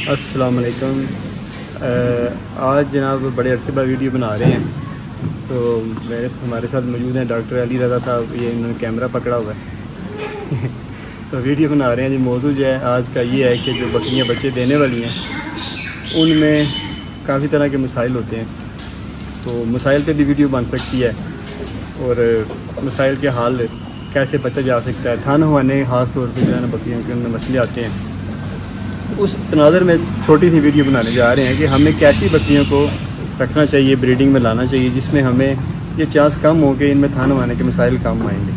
अस्सलाम वालेकुम। आज जनाब बड़े अरसे बाद वीडियो बना रहे हैं, तो हमारे साथ मौजूद हैं डॉक्टर अली रज़ा साहब। ये इन्होंने कैमरा पकड़ा हुआ है तो वीडियो बना रहे हैं जी। मौजूद जो है आज का ये है कि जो बकरियां बच्चे देने वाली हैं उनमें काफ़ी तरह के मसाइल होते हैं, तो मसाइल पे भी वीडियो बन सकती है और मसाइल के हल कैसे बचा जा सकता है। थान हवाने ख़ास तौर पर जो है ना बकरियों के अंदर मसले आते हैं, उस तनाज़र में छोटी सी वीडियो बनाने जा रहे हैं कि हमें कैसी बकरियों को रखना चाहिए, ब्रीडिंग में लाना चाहिए जिसमें हमें ये चांस कम हो के इनमें थान हवाने के मसाइल कम आएंगे।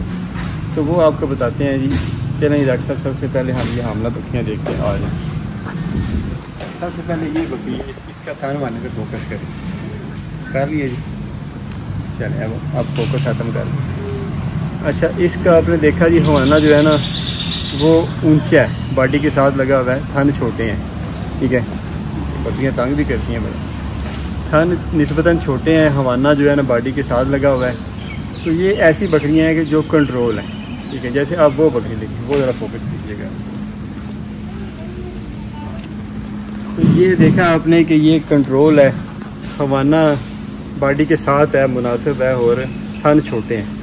तो वो आपको बताते हैं जी। चलें डॉक्टर साहब, सबसे पहले हम ये हामला बकरियाँ देखते हैं। आ जाए, सबसे पहले ये बकरी इसका थान हवाने पर फोकस करें। कर लिए जी, चलें अब आप फोकस ख़त्म कर लें। अच्छा, इसका आपने देखा जी हवाना जो है ना वो ऊंचा है, बॉडी के साथ लगा हुआ है, थन छोटे हैं, ठीक है। बकरियाँ तंग भी करती हैं बड़ा, थन निस्बतन छोटे हैं, हवाना जो है ना बॉडी के साथ लगा हुआ है। तो ये ऐसी बकरियाँ हैं कि जो कंट्रोल हैं, ठीक है। जैसे आप वो बकरी देखिए, वो ज़रा फोकस कीजिएगा। तो ये देखा आपने कि ये कंट्रोल है, हवाना बॉडी के साथ है, मुनासिब है और थन छोटे हैं।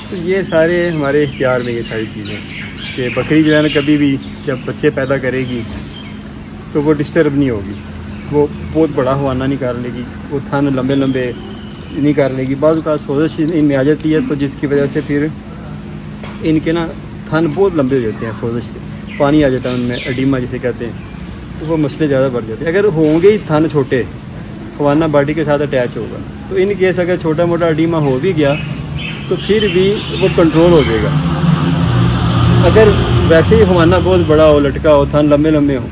तो ये सारे हमारे इख्तियार में ये सारी चीज़ें कि बकरी जो है ना कभी भी जब बच्चे पैदा करेगी तो वो डिस्टर्ब नहीं होगी, वो बहुत बड़ा हवाना नहीं कर लेगी, वो थन लंबे लंबे नहीं कर लेगी। बाज़ का सोजिश इनमें आ जाती है, तो जिसकी वजह से फिर इनके ना थन बहुत लंबे हो जाते हैं, सोजिश से पानी आ जाता है उनमें, एडिमा जिसे कहते हैं, तो वो मसले ज़्यादा बढ़ जाते हैं। अगर होंगे ही थन छोटे, हवाना बॉडी के साथ अटैच होगा, तो इन केस अगर छोटा मोटा एडिमा हो भी गया तो फिर भी वो कंट्रोल हो जाएगा। अगर वैसे ही हवाना बहुत बड़ा हो, लटका हो, थन लंबे लंबे हो,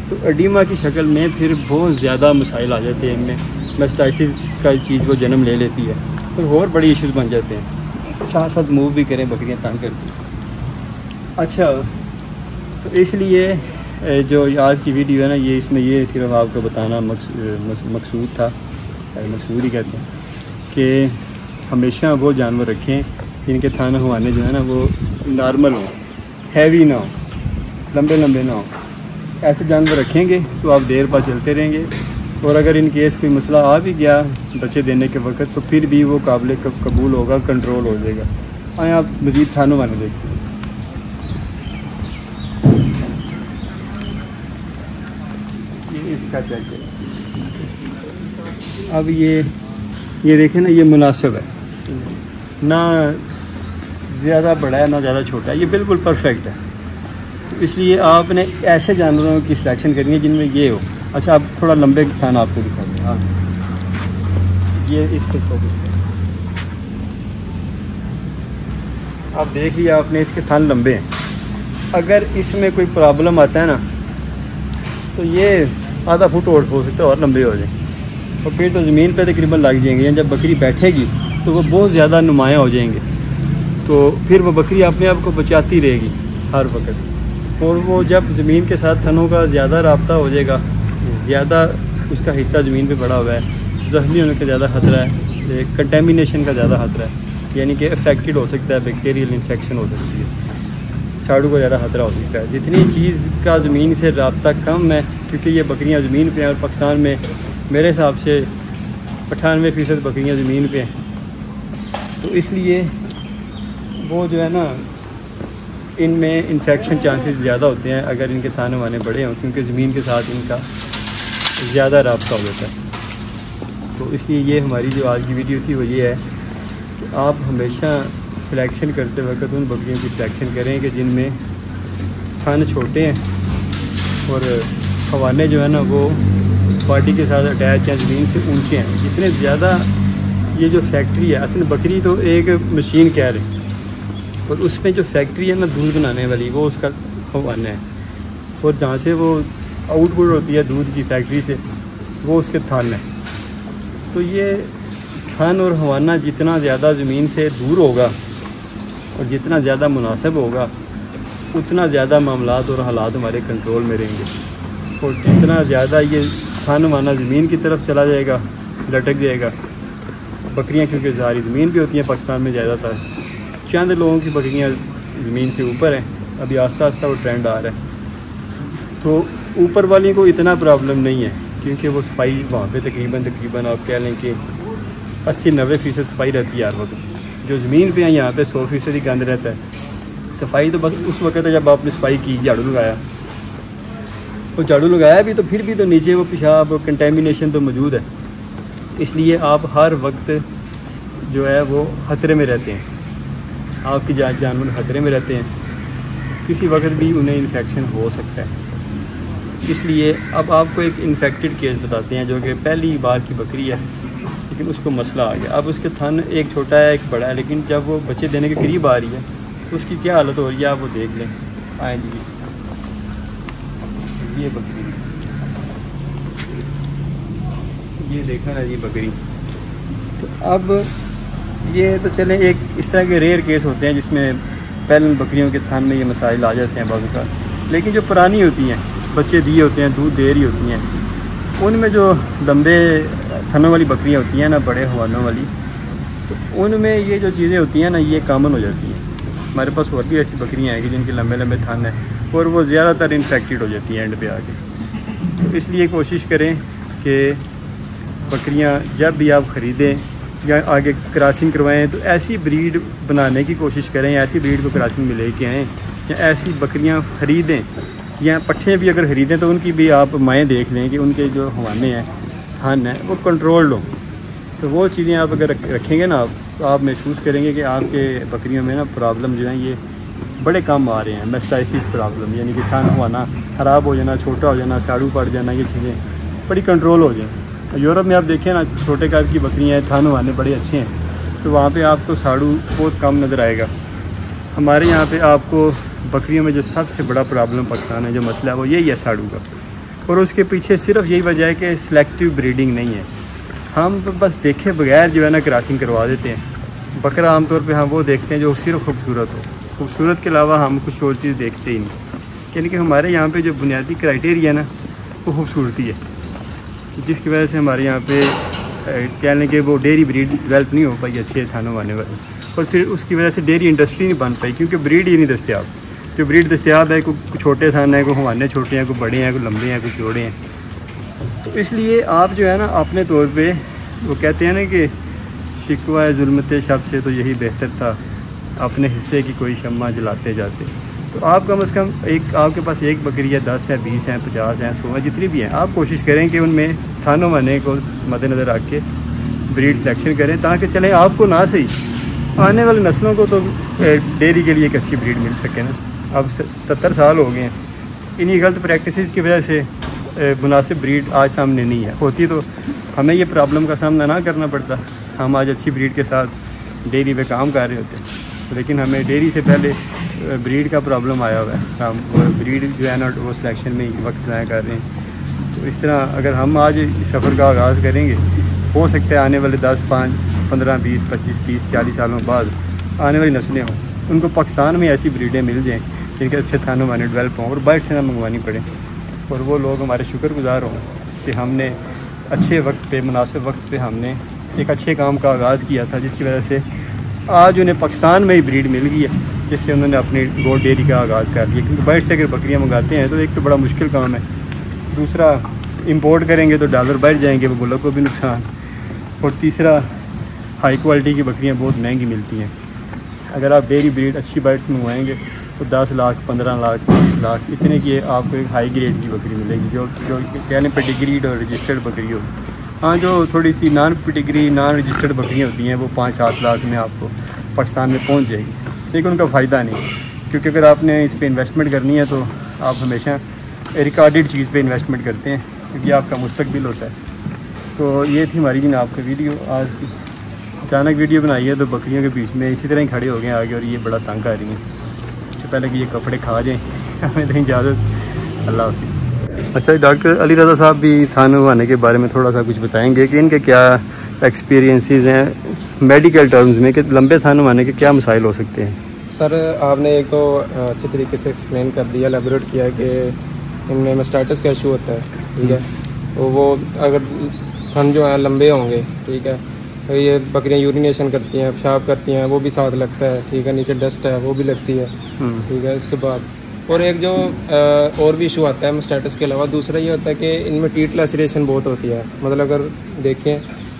तो एडिमा की शक्ल में फिर बहुत ज़्यादा मसाइल आ जाते हैं इनमें। मेस्टाइसिस का चीज़ वो जन्म ले लेती है, तो और बड़ी इश्यूज़ बन जाते हैं। साथ साथ मूव भी करें, बकरियाँ तंग करती हैं। अच्छा, तो इसलिए जो आज की वीडियो है ना, ये इसमें ये सिर्फ आपको बताना मकसूद था, मकसूद ही कहते हैं कि हमेशा वो जानवर रखें जिनके थान हवाने जो है ना वो नॉर्मल हो, हैवी ना हो, लंबे लंबे ना हो। ऐसे जानवर रखेंगे तो आप देर बाद चलते रहेंगे, और अगर इन केस कोई मसला आ भी गया बच्चे देने के वक्त, तो फिर भी वो काबिल कबूल होगा, कंट्रोल हो जाएगा। आए आप मज़ीद थानों वाले देखते हैं। ये इसका चेक करें। अब ये देखें ना, ये मुनासिब है, ना ज़्यादा बड़ा है ना ज़्यादा छोटा है, ये बिल्कुल परफेक्ट है। तो इसलिए आपने ऐसे जानवरों की सिलेक्शन करनी है जिनमें ये हो। अच्छा, आप थोड़ा लंबे थान आपको दिखा दें। हाँ, ये इस पर फोकस करें। आप देख लिया आपने, इसके थान लंबे हैं। अगर इसमें कोई प्रॉब्लम आता है ना, तो ये आधा फुट और हो सकता है और लंबे हो जाए, और फिर तो ज़मीन पे तकरीबन लग जाएंगे, या जब बकरी बैठेगी तो वो बहुत ज़्यादा नुमायाँ हो जाएंगे, तो फिर वो बकरी अपने आप को बचाती रहेगी हर वक्त। और वो जब ज़मीन के साथ थनों का ज़्यादा रब्ता हो जाएगा, ज़्यादा उसका हिस्सा ज़मीन पे पड़ा हुआ है, ज़ख्मी होने का ज़्यादा ख़तरा है, कंटेमिनेशन का ज़्यादा ख़तरा है, यानी कि अफेक्टेड हो सकता है, बैक्टीरियल इन्फेक्शन हो सकती है, साड़ू का ज़्यादा ख़तरा हो सकता है। जितनी चीज़ का ज़मीन से रब्ता कम है, क्योंकि ये बकरियाँ ज़मीन पर हैं, और पाकिस्तान में मेरे हिसाब से 98% बकरियाँ ज़मीन पे हैं, तो इसलिए वो जो है ना इनमें इन्फेक्शन चांसेस ज़्यादा होते हैं अगर इनके थाने वाने बड़े हों, क्योंकि ज़मीन के साथ इनका ज़्यादा रब्ता हो जाता है। तो इसलिए ये हमारी जो आज की वीडियो थी वो ये है कि आप हमेशा सिलेक्शन करते वक्त उन बकरियों की सिलेक्शन करें कि जिनमें थान छोटे हैं और हवाने जो है ना वो बॉडी के साथ अटैच हैं, ज़मीन से ऊंचे हैं। जितने ज़्यादा ये जो फैक्ट्री है, असल बकरी तो एक मशीन कह रहे, और उसमें जो फैक्ट्री है ना दूध बनाने वाली, वो उसका हवाना है, और जहाँ से वो आउटपुट होती है दूध की फैक्ट्री से, वो उसके थान है। तो ये थान और हवाना जितना ज़्यादा ज़मीन से दूर होगा और जितना ज़्यादा मुनासिब होगा, उतना ज़्यादा मामलात और हालात हमारे कंट्रोल में रहेंगे। और जितना ज़्यादा ये थान हवाना ज़मीन की तरफ चला जाएगा, लटक जाएगा, बकरियां क्योंकि सारी ज़मीन पे होती हैं पाकिस्तान में ज़्यादातर, चंद लोगों की बकरियां ज़मीन से ऊपर हैं, अभी आस्ता आस्ता वो ट्रेंड आ रहा है। तो ऊपर वाली को इतना प्रॉब्लम नहीं है, क्योंकि वो सफाई वहाँ पे तकरीबन आप कह लें कि 80-90% सफाई रहती है हर वक्त। जो ज़मीन पे है यहाँ पे 100% ही गंद रहता है। सफाई तो बस उस वक्त है जब आपने सफाई की, झाड़ू लगाया, वो झाड़ू लगाया भी तो फिर भी तो नीचे वो पेशाब कंटेमिनेशन तो मौजूद है। इसलिए आप हर वक्त जो है वो ख़तरे में रहते हैं, आपकी जानवर ख़तरे में रहते हैं, किसी वक्त भी उन्हें इन्फेक्शन हो सकता है। इसलिए अब आपको एक इन्फेक्टेड केस बताते हैं, जो कि पहली बार की बकरी है, लेकिन उसको मसला आ गया। अब उसके थन एक छोटा है एक बड़ा है, लेकिन जब वो बच्चे देने के करीब आ रही है तो उसकी क्या हालत हो रही है आप वो देख लें। आए जी, ये बकरी, ये देखा ना जी बकरी। तो अब ये तो चलें, एक इस तरह के रेयर केस होते हैं जिसमें पहले बकरियों के थान में ये मसाइल आ जाते हैं बाज़ का। लेकिन जो पुरानी होती हैं, बच्चे दिए होते हैं, दूध दे रही होती हैं, उनमें जो लंबे थनों वाली बकरियां होती हैं ना, बड़े हवानों वाली, तो उनमें ये जो चीज़ें होती हैं ना, ये कॉमन हो जाती हैं। हमारे पास और भी ऐसी बकरियां हैं कि जिनके लंबे लंबे थन हैं और वो ज़्यादातर इन्फेक्टेड हो जाती हैं एंड पे आके। तो इसलिए कोशिश करें कि बकरियां जब भी आप ख़रीदें या आगे क्रॉसिंग करवाएं तो ऐसी ब्रीड बनाने की कोशिश करें, ऐसी ब्रीड को क्रॉसिंग में लेके आएँ, या ऐसी बकरियां ख़रीदें, या पट्ठे भी अगर ख़रीदें तो उनकी भी आप माएँ देख लें कि उनके जो हवाने हैं, थान हैं, वो कंट्रोल्ड हों। तो वो चीज़ें आप अगर रखेंगे ना तो आप महसूस करेंगे कि आपके बकरियों में ना प्रॉब्लम जो है ये बड़े कम आ रहे हैं। मेस्टाइसिस प्रॉब्लम, यानी कि थान हवाना ख़राब हो जाना, छोटा हो जाना, साड़ू पड़ जाना, ये चीज़ें बड़ी कंट्रोल हो जाएँ। यूरोप में आप देखें ना, छोटे काद की बकरियाँ हैं, थान हवाने बड़े अच्छे हैं, तो वहाँ पर आपको साड़ू बहुत कम नज़र आएगा। हमारे यहाँ पर आपको बकरियों में जो सबसे बड़ा प्रॉब्लम पाकिस्तान है, जो मसला है, वो यही है साड़ू का। और उसके पीछे सिर्फ यही वजह है कि सिलेक्टिव ब्रीडिंग नहीं है। हम तो बस देखे बगैर जो है ना क्रॉसिंग करवा देते हैं। बकरा आमतौर पे हम वो देखते हैं जो सिर्फ खूबसूरत हो, खूबसूरत के अलावा हम कुछ और चीज़ देखते ही नहीं। यानी कि हमारे यहाँ पे जो बुनियादी क्राइटेरिया ना, वो खूबसूरती है, जिसकी वजह से हमारे यहाँ पे कह लें कि वो डेयरी ब्रीड डेवलप नहीं हो पाई अच्छे थानों आने वाली, और फिर उसकी वजह से डेयरी इंडस्ट्री नहीं बन पाई, क्योंकि ब्रीड ही नहीं दस्तियाब। जो ब्रीड दस्तियाब है, कोई छोटे थान है, कोई हवाने छोटे हैं, कोई बड़े हैं, कोई लंबे हैं, कोई चौड़े हैं। तो इसलिए आप जो है ना अपने तौर पे, वो कहते हैं ना कि शिकवा जुल्मत शब से तो यही बेहतर था, अपने हिस्से की कोई शम्मा जलाते जाते। तो आप कम से कम एक, आपके पास एक बकरी है, 10 है, 20 हैं, 50 हैं, 100 हैं, जितनी भी हैं, आप कोशिश करें कि उनमें थानों वाने को मद्देनज़र रख के ब्रीड सिलेक्शन करें, ताकि चलें आपको ना सही आने वाली नस्लों को तो डेयरी के लिए एक अच्छी ब्रीड मिल सके ना। अब 70 साल हो गए हैं, इन्हीं गलत प्रैक्टिसेस की वजह से मुनासिब ब्रीड आज सामने नहीं है। होती तो हमें ये प्रॉब्लम का सामना ना करना पड़ता, हम आज अच्छी ब्रीड के साथ डेयरी पे काम कर रहे होते। लेकिन हमें डेयरी से पहले ब्रीड का प्रॉब्लम आया हुआ है, हम वो ब्रीड जो है ना वो सिलेक्शन में वक्त ज़ाया कर रहे हैं। तो इस तरह अगर हम आज इस सफ़र का आगाज़ करेंगे, हो सकता है आने वाले 10, 5, 15, 20, 25, 30, 40 सालों बाद आने वाली नस्लें हों, उनको पाकिस्तान में ऐसी ब्रीडें मिल जाएँ जिनके अच्छे थानों वाने डेवलप हों और बाहर से ना मंगवानी पड़े, और वो लोग हमारे शुक्रगुजार हों कि हमने अच्छे वक्त पे, मुनासिब वक्त पे हमने एक अच्छे काम का आगाज़ किया था, जिसकी वजह से आज उन्हें पाकिस्तान में ही ब्रीड मिल गई है, जिससे उन्होंने अपनी गोट डेयरी का आगाज़ कर दिया। क्योंकि बाहर से अगर बकरियाँ मंगाते हैं तो एक तो बड़ा मुश्किल काम है, दूसरा इंपोर्ट करेंगे तो डॉलर बढ़ जाएंगे, वो बुल्लों को भी नुकसान, और तीसरा हाई क्वालिटी की बकरियाँ बहुत महंगी मिलती हैं। अगर आप डेयरी ब्रीड अच्छी बाइट से मंगवाएंगे तो 10 लाख, 15 लाख, 20 लाख इतने की आपको एक हाई ग्रेड की बकरी मिलेगी, जो कहने पेडिग्रीड और रजिस्टर्ड बकरी होगी। हाँ, जो थोड़ी सी नॉन पेडिग्री, नॉन रजिस्टर्ड बकरियाँ होती हैं, वो 5-7 लाख में आपको पाकिस्तान में पहुँच जाएगी, लेकिन उनका फ़ायदा नहीं, क्योंकि अगर आपने इस पर इन्वेस्टमेंट करनी है तो आप हमेशा रिकॉर्डेड चीज़ पे इन्वेस्टमेंट करते हैं, क्योंकि आपका मुस्तकबिल होता है। तो ये थी हमारी जनाब की वीडियो आज की। अचानक वीडियो बनाई है तो बकरियों के बीच में इसी तरह ही खड़े हो गए आगे, और ये बड़ा तंग आ रही हैं। इससे पहले कि ये कपड़े खा जाएँ हमें दें इजाज़त। अल्लाह हाफ़िज़। अच्छा, डॉक्टर अली रज़ा साहब भी थान आने के बारे में थोड़ा सा कुछ बताएंगे कि इनके क्या एक्सपीरियंसेस हैं मेडिकल टर्म्स में, कि लंबे थान आने के क्या मसाइल हो सकते हैं। सर, आपने एक तो अच्छे तरीके से एक्सप्लेन कर दिया, एलेबोरेट किया कि इनमें मेस्टाइटिस का इशू होता है, ठीक है। तो वो अगर थन जो है लंबे होंगे, ठीक है, तो ये बकरियां यूरिनेशन करती हैं, पेशाब करती हैं, वो भी साथ लगता है, ठीक है। नीचे डस्ट है वो भी लगती है, ठीक है। इसके बाद और एक जो और भी इशू आता है मस्टाइटिस के अलावा, दूसरा ये होता है कि इनमें टीथ लैसरेशन बहुत होती है। मतलब अगर देखें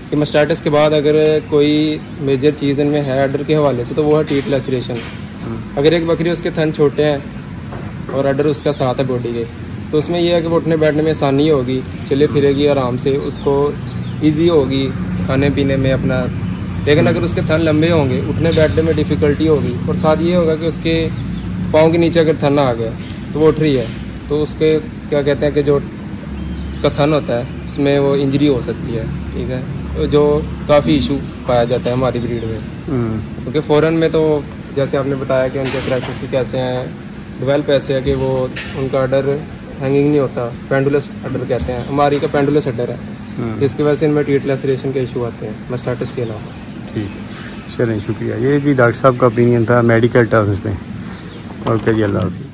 कि मस्टाइटिस के बाद अगर कोई मेजर चीज़ इनमें है अडर के हवाले से, तो वो है टीथ लैसरेशन। अगर एक बकरी उसके थन छोटे हैं और अडर उसका साथ है बॉडी के, तो उसमें यह है कि वो उठने बैठने में आसानी होगी, चले फिरेगी आराम से, उसको ईजी होगी खाने पीने में अपना। लेकिन अगर उसके थन लंबे होंगे, उठने बैठने में डिफ़िकल्टी होगी, और साथ ये होगा कि उसके पाँव के नीचे अगर थन आ गया तो वो उठ रही है, तो उसके क्या कहते हैं कि जो उसका थन होता है उसमें वो इंजरी हो सकती है। ठीक है, तो जो काफ़ी इशू पाया जाता है हमारी ब्रीड में, क्योंकि फ़ॉरेन में तो जैसे आपने बताया कि उनके करैक्टरिस्टिक कैसे हैं, डेवलप ऐसे है कि वो उनका अडर हैंगिंग नहीं होता, पेंडुलस अडर कहते हैं, हमारी का पेंडुलस अडर है, जिसकी वजह से इनमें टीथ लैसरेशन के इशू आते हैं मस्टाइटिस के अलावा। ठीक, चलें शुक्रिया। ये जी डॉक्टर साहब का ओपिनियन था मेडिकल टर्म्स में। ओके जी, अल्लाह हाफ़िज़।